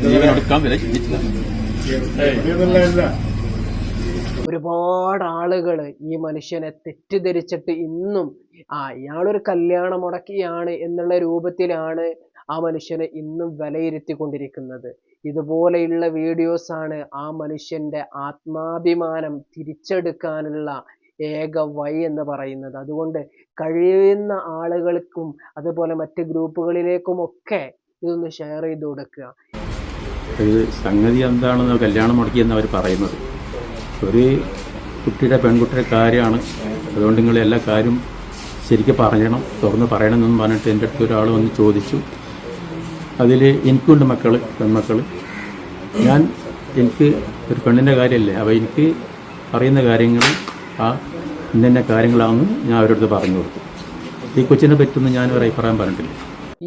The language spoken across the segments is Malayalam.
ജീവനൊടുക്കാൻ വരെ ചിന്തിച്ചതാണ്. ഒരുപാട് ആളുകൾ ഈ മനുഷ്യനെ തെറ്റിദ്ധരിച്ചിട്ട് ഇന്നും ഇയാളൊരു കല്യാണം മുടക്കിയാണ് എന്നുള്ള രൂപത്തിലാണ് ആ മനുഷ്യനെ ഇന്നും വിലയിരുത്തിക്കൊണ്ടിരിക്കുന്നത്. ഇതുപോലെയുള്ള വീഡിയോസ് ആണ് ആ മനുഷ്യന്റെ ആത്മാഭിമാനം തിരിച്ചെടുക്കാനുള്ള ഏക വഴി എന്ന് പറയുന്നത്. അതുകൊണ്ട് കഴിയുന്ന ആളുകൾക്കും അതുപോലെ മറ്റ് ഗ്രൂപ്പുകളിലേക്കും ഒക്കെ ഇതൊന്ന് ഷെയർ ചെയ്ത് കൊടുക്കുക. ഇത് സംഗതി എന്താണെന്ന് കല്യാണം മുടക്കിയെന്ന് അവർ പറയുന്നത് ഒരു പെൺകുട്ടിയുടെ കാര്യമാണ്. അതുകൊണ്ട് നിങ്ങൾ എല്ലാ കാര്യം ശരിക്കും പറയണം, തുറന്ന് പറയണമെന്ന് പറഞ്ഞിട്ട് എൻ്റെ അടുത്ത് ഒരാൾ വന്ന് ചോദിച്ചു. അതിൽ എനിക്കുണ്ട് പെൺമക്കൾ. എനിക്ക് ഒരു പെണ്ണിൻ്റെ കാര്യമല്ലേ, അപ്പോൾ എനിക്ക് പറയുന്ന കാര്യങ്ങൾ ഇന്ന കാര്യങ്ങളാണെന്ന് ഞാൻ അവരടുത്ത് പറഞ്ഞു കൊടുത്തു. ഈ കൊച്ചിനെ പറ്റുമെന്ന് ഞാൻ ഒരു അഭിപ്രായം പറഞ്ഞിട്ടില്ല.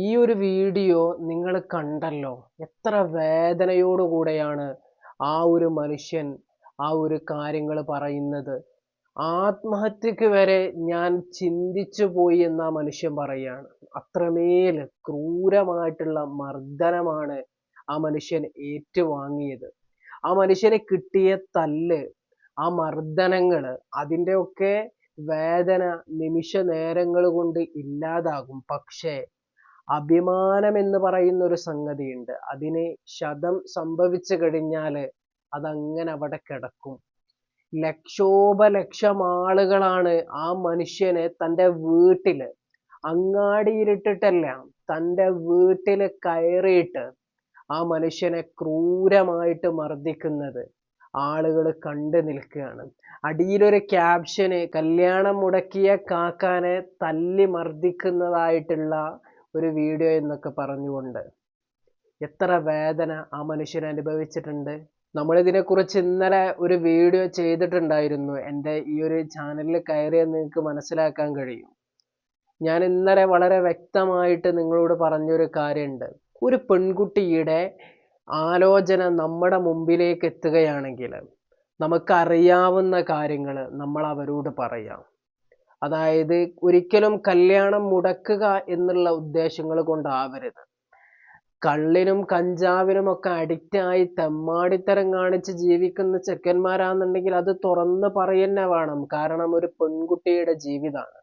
ഈ ഒരു വീഡിയോ നിങ്ങൾ കണ്ടല്ലോ, എത്ര വേദനയോടുകൂടെയാണ് ആ ഒരു മനുഷ്യൻ ആ ഒരു കാര്യങ്ങൾ പറയുന്നത്. ആത്മഹത്യക്ക് വരെ ഞാൻ ചിന്തിച്ചു പോയി എന്ന് ആ മനുഷ്യൻ പറയാണ്. അത്രമേൽ ക്രൂരമായിട്ടുള്ള മർദ്ദനമാണ് ആ മനുഷ്യൻ ഏറ്റുവാങ്ങിയത്. ആ മനുഷ്യന് കിട്ടിയ തല്ല്, ആ മർദ്ദനങ്ങള്, അതിൻ്റെ ഒക്കെ വേദന നിമിഷ നേരങ്ങൾ കൊണ്ട് ഇല്ലാതാകും. പക്ഷേ അഭിമാനം എന്ന് പറയുന്ന ഒരു സംഗതിയുണ്ട്. അതിന് ക്ഷതം സംഭവിച്ചു കഴിഞ്ഞാൽ അതങ്ങനെ അവിടെ കിടക്കും. ലക്ഷോപലക്ഷം ആളുകളാണ് ആ മനുഷ്യനെ തൻ്റെ വീട്ടില്, അങ്ങാടിയിലിട്ടിട്ടല്ല, തൻ്റെ വീട്ടില് കയറിയിട്ട് ആ മനുഷ്യനെ ക്രൂരമായിട്ട് മർദ്ദിക്കുന്നത് ആളുകൾ കണ്ടു നിൽക്കുകയാണ്. അടിയിലൊരു ക്യാപ്ഷന് കല്യാണം മുടക്കിയ കാക്കാനെ തല്ലി മർദ്ദിക്കുന്നതായിട്ടുള്ള ഒരു വീഡിയോ എന്നൊക്കെ പറഞ്ഞുകൊണ്ട് എത്ര വേദന ആ മനുഷ്യൻ അനുഭവിച്ചിട്ടുണ്ട്. നമ്മളിതിനെക്കുറിച്ച് ഇന്നലെ ഒരു വീഡിയോ ചെയ്തിട്ടുണ്ടായിരുന്നു. എൻ്റെ ഈ ഒരു ചാനലിൽ കയറിയാൽ നിങ്ങൾക്ക് മനസ്സിലാക്കാൻ കഴിയും. ഞാൻ ഇന്നലെ വളരെ വ്യക്തമായിട്ട് നിങ്ങളോട് പറഞ്ഞൊരു കാര്യമുണ്ട്. ഒരു പെൺകുട്ടിയുടെ ആലോചന നമ്മുടെ മുമ്പിലേക്ക് എത്തുകയാണെങ്കിൽ നമുക്കറിയാവുന്ന കാര്യങ്ങൾ നമ്മൾ അവരോട് പറയാം. അതായത് ഒരിക്കലും കല്യാണം മുടക്കുക എന്നുള്ള ഉദ്ദേശങ്ങൾ കൊണ്ടാവരുത്. കള്ളിനും കഞ്ചാവിനും ഒക്കെ അഡിക്റ്റായി തെമ്മാടിത്തരം കാണിച്ച് ജീവിക്കുന്ന ചെക്കന്മാരാണെന്നുണ്ടെങ്കിൽ അത് തുറന്ന് പറയുന്നെ വേണം. കാരണം ഒരു പെൺകുട്ടിയുടെ ജീവിതമാണ്.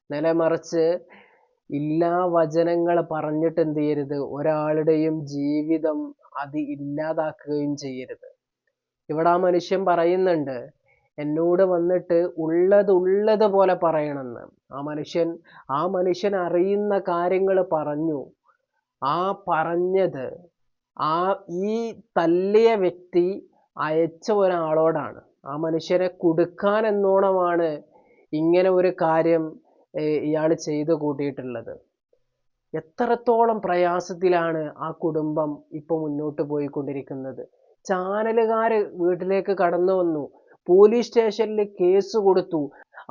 നിലമറിച്ച് ഇല്ലാ വചനങ്ങൾ പറഞ്ഞിട്ട് എന്ത് ചെയ്യരുത്, ഒരാളുടെയും ജീവിതം അത് ഇല്ലാതാക്കുകയും ചെയ്യരുത്. ഇവിടെ ആ മനുഷ്യൻ പറയുന്നുണ്ട്, എന്നോട് വന്നിട്ട് ഉള്ളത് പോലെ പറയണമെന്ന്. ആ മനുഷ്യൻ അറിയുന്ന കാര്യങ്ങൾ പറഞ്ഞു. ആ പറഞ്ഞത് ഈ തല്ലിയ വ്യക്തി അയച്ച ഒരാളോടാണ്. ആ മനുഷ്യനെ കുടുക്കാൻ എന്നോണമാണ് ഇങ്ങനെ ഒരു കാര്യം ഇയാൾ ചെയ്തു കൂട്ടിയിട്ടുള്ളത്. എത്രത്തോളം പ്രയാസത്തിലാണ് ആ കുടുംബം ഇപ്പൊ മുന്നോട്ട് പോയിക്കൊണ്ടിരിക്കുന്നത്. ചാനലുകാര് വീട്ടിലേക്ക് കടന്നു വന്നു, പോലീസ് സ്റ്റേഷനിൽ കേസ് കൊടുത്തു.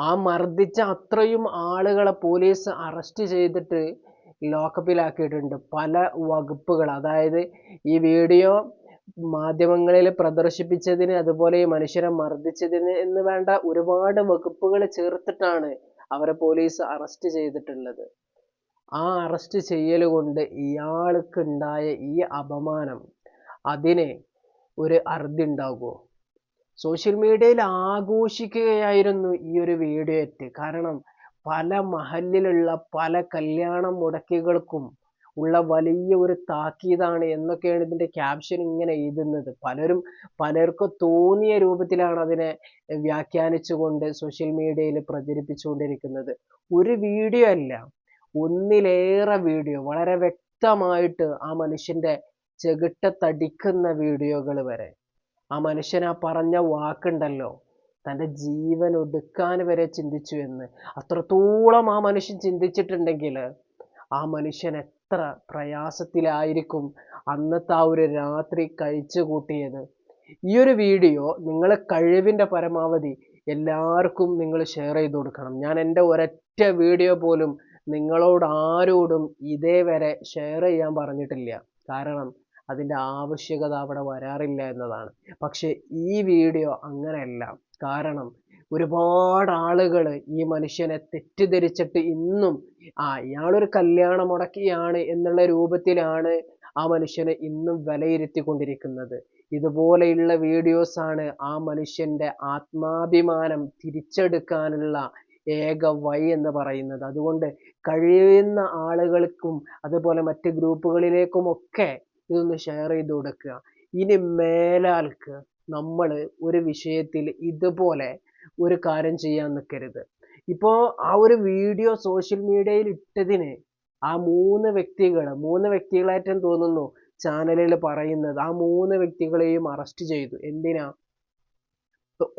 ആ മർദ്ദിച്ച അത്രയും ആളുകളെ പോലീസ് അറസ്റ്റ് ചെയ്തിട്ട് ലോക്കപ്പിലാക്കിയിട്ടുണ്ട്. പല വകുപ്പുകൾ, അതായത് ഈ വീഡിയോ മാധ്യമങ്ങളിൽ പ്രദർശിപ്പിച്ചതിന്, അതുപോലെ ഈ മനുഷ്യരെ മർദ്ദിച്ചതിന് എന്ന് വേണ്ട ഒരുപാട് വകുപ്പുകൾ ചേർത്തിട്ടാണ് അവരെ പോലീസ് അറസ്റ്റ് ചെയ്തിട്ടുള്ളത്. ആ അറസ്റ്റ് ചെയ്യൽ കൊണ്ട് ഇയാൾക്ക് ഉണ്ടായ ഈ അപമാനം അതിന് ഒരു അറുതി ഉണ്ടാകുമോ? സോഷ്യൽ മീഡിയയിൽ ആഘോഷിക്കുകയായിരുന്നു ഈ ഒരു വീഡിയോ ആയിട്ട്. കാരണം പല മഹലിലുള്ള പല കല്യാണം മുടക്കികൾക്കും ഉള്ള വലിയ ഒരു താക്കീതാണ് എന്നൊക്കെയാണ് ഇതിന്റെ ക്യാപ്ഷൻ ഇങ്ങനെ എഴുതുന്നത്. പലർക്കും തോന്നിയ രൂപത്തിലാണ് അതിനെ വ്യാഖ്യാനിച്ചുകൊണ്ട് സോഷ്യൽ മീഡിയയിൽ പ്രചരിപ്പിച്ചുകൊണ്ടിരിക്കുന്നത്. ഒരു വീഡിയോ അല്ല, ഒന്നിലേറെ വീഡിയോ, വളരെ വ്യക്തമായിട്ട് ആ മനുഷ്യന്റെ ചെകിട്ടത്തടിക്കുന്ന വീഡിയോകൾ വരെ. ആ മനുഷ്യൻ ആ പറഞ്ഞ വാക്കുണ്ടല്ലോ, തൻ്റെ ജീവൻ ഒടുക്കാൻ വരെ ചിന്തിച്ചു എന്ന്. അത്രത്തോളം ആ മനുഷ്യൻ ചിന്തിച്ചിട്ടുണ്ടെങ്കിൽ ആ മനുഷ്യൻ എത്ര പ്രയാസത്തിലായിരിക്കും അന്നത്തെ ആ ഒരു രാത്രി കഴിച്ചു കൂട്ടിയത്. ഈ ഒരു വീഡിയോ നിങ്ങൾ കഴിവിൻ്റെ പരമാവധി എല്ലാവർക്കും നിങ്ങൾ ഷെയർ ചെയ്ത് കൊടുക്കണം. ഞാൻ എൻ്റെ ഒരൊറ്റ വീഡിയോ പോലും നിങ്ങളോട് ആരോടും ഇതേവരെ ഷെയർ ചെയ്യാൻ പറഞ്ഞിട്ടില്ല. കാരണം അതിൻ്റെ ആവശ്യകത അവിടെ വരാറില്ല എന്നതാണ്. പക്ഷെ ഈ വീഡിയോ അങ്ങനെയല്ല. കാരണം ഒരുപാട് ആളുകൾ ഈ മനുഷ്യനെ തെറ്റിദ്ധരിച്ചിട്ട് ഇന്നും ഇയാളൊരു കല്യാണം മുടക്കിയാണ് എന്നുള്ള രൂപത്തിലാണ് ആ മനുഷ്യനെ ഇന്നും വിലയിരുത്തിക്കൊണ്ടിരിക്കുന്നത്. ഇതുപോലെയുള്ള വീഡിയോസ് ആണ് ആ മനുഷ്യന്റെ ആത്മാഭിമാനം തിരിച്ചെടുക്കാനുള്ള ഏക വഴി എന്ന് പറയുന്നത്. അതുകൊണ്ട് കഴിയുന്ന ആളുകൾക്കും അതുപോലെ മറ്റ് ഗ്രൂപ്പുകളിലേക്കും ഒക്കെ ഇതൊന്ന് ഷെയർ ചെയ്ത് കൊടുക്കുക. ഇനി മേലാൽക്ക് നമ്മൾ ഒരു വിഷയത്തിൽ ഇതുപോലെ ഒരു കാര്യം ചെയ്യാൻ നിൽക്കരുത്. ഇപ്പോ ആ ഒരു വീഡിയോ സോഷ്യൽ മീഡിയയിൽ ഇട്ടതിന് ആ മൂന്ന് വ്യക്തികളായിട്ടും തോന്നുന്നു ചാനലിൽ പറയുന്നത്. ആ മൂന്ന് വ്യക്തികളെയും അറസ്റ്റ് ചെയ്തു. എന്തിനാ?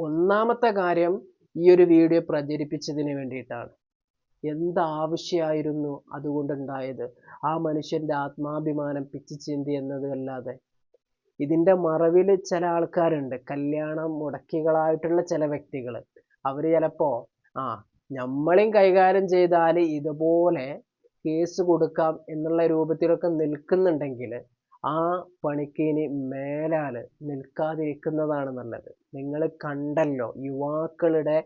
ഒന്നാമത്തെ കാര്യം ഈ ഒരു വീഡിയോ പ്രചരിപ്പിച്ചതിന് വേണ്ടിയിട്ടാണ്. എന്താവശ്യമായിരുന്നു അതുകൊണ്ടുണ്ടായത്? ആ മനുഷ്യന്റെ ആത്മാഭിമാനം പിച്ചിച്ചീന്തി എന്നതല്ലാതെ. ഇതിന്റെ മറവിൽ ചില ആൾക്കാരുണ്ട്, കല്യാണം മുടക്കികളായിട്ടുള്ള ചില വ്യക്തികൾ. അവര് ചിലപ്പോ നമ്മളെയും കൈകാര്യം ചെയ്താൽ ഇതുപോലെ കേസ് കൊടുക്കാം എന്നുള്ള രൂപത്തിലൊക്കെ നിൽക്കുന്നുണ്ടെങ്കിൽ ആ പണിക്ക് ഇനി മേലാല് നിൽക്കാതിരിക്കുന്നതാണ് നല്ലത്. നിങ്ങൾ കണ്ടല്ലോ, യുവാക്കളുടെ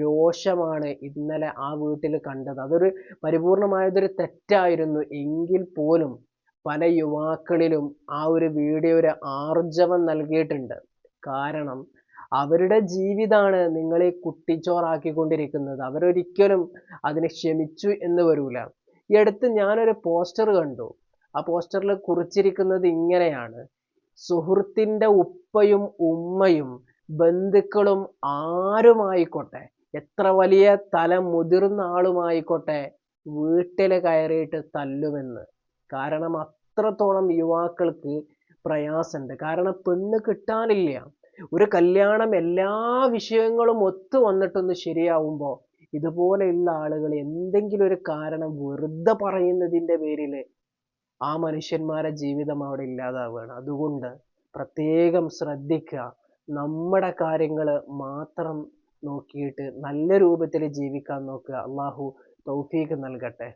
രോഷമാണ് ഇന്നലെ ആ വീട്ടിൽ കണ്ടത്. അതൊരു പരിപൂർണമായതൊരു തെറ്റായിരുന്നു എങ്കിൽ പോലും പല യുവാക്കളിലും ആ ഒരു വീഡിയോ ഒരു ആർജവം നൽകിയിട്ടുണ്ട്. കാരണം അവരുടെ ജീവിതമാണ് നിങ്ങൾ ഈ കുട്ടിച്ചോറാക്കിക്കൊണ്ടിരിക്കുന്നത്. അവരൊരിക്കലും അതിനെ ക്ഷമിച്ചു എന്ന് വരൂല. ഈ അടുത്ത് ഞാനൊരു പോസ്റ്റർ കണ്ടു. ആ പോസ്റ്ററിൽ കുറിച്ചിരിക്കുന്നത് ഇങ്ങനെയാണ്: സുഹൃത്തിന്റെ ഉപ്പയും ഉമ്മയും ബന്ധുക്കളും ആരുമായിക്കോട്ടെ, എത്ര വലിയ മുതിർന്ന ആളുമായിക്കോട്ടെ, വീട്ടിൽ കയറിയിട്ട് തല്ലുമെന്ന്. കാരണം അത്രത്തോളം യുവാക്കൾക്ക് പ്രയാസമുണ്ട്. കാരണം പെണ്ണ് കിട്ടാനില്ല. ഒരു കല്യാണം എല്ലാ വിഷയങ്ങളും ഒത്തു വന്നിട്ടൊന്ന് ശരിയാവുമ്പോ ഇതുപോലെയുള്ള ആളുകൾ എന്തെങ്കിലും ഒരു കാരണം വെറുതെ പറയുന്നതിന്റെ പേരിൽ ആ മനുഷ്യന്മാരെ ജീവിതം അവിടെ ഇല്ലാതാവുകയാണ്. അതുകൊണ്ട് പ്രത്യേകം ശ്രദ്ധിക്കുക. നമ്മുടെ കാര്യങ്ങൾ മാത്രം നോക്കിയിട്ട് നല്ല രൂപത്തിൽ ജീവിക്കാൻ നോക്കുക. അള്ളാഹു തൗഫീഖ് നൽകട്ടെ.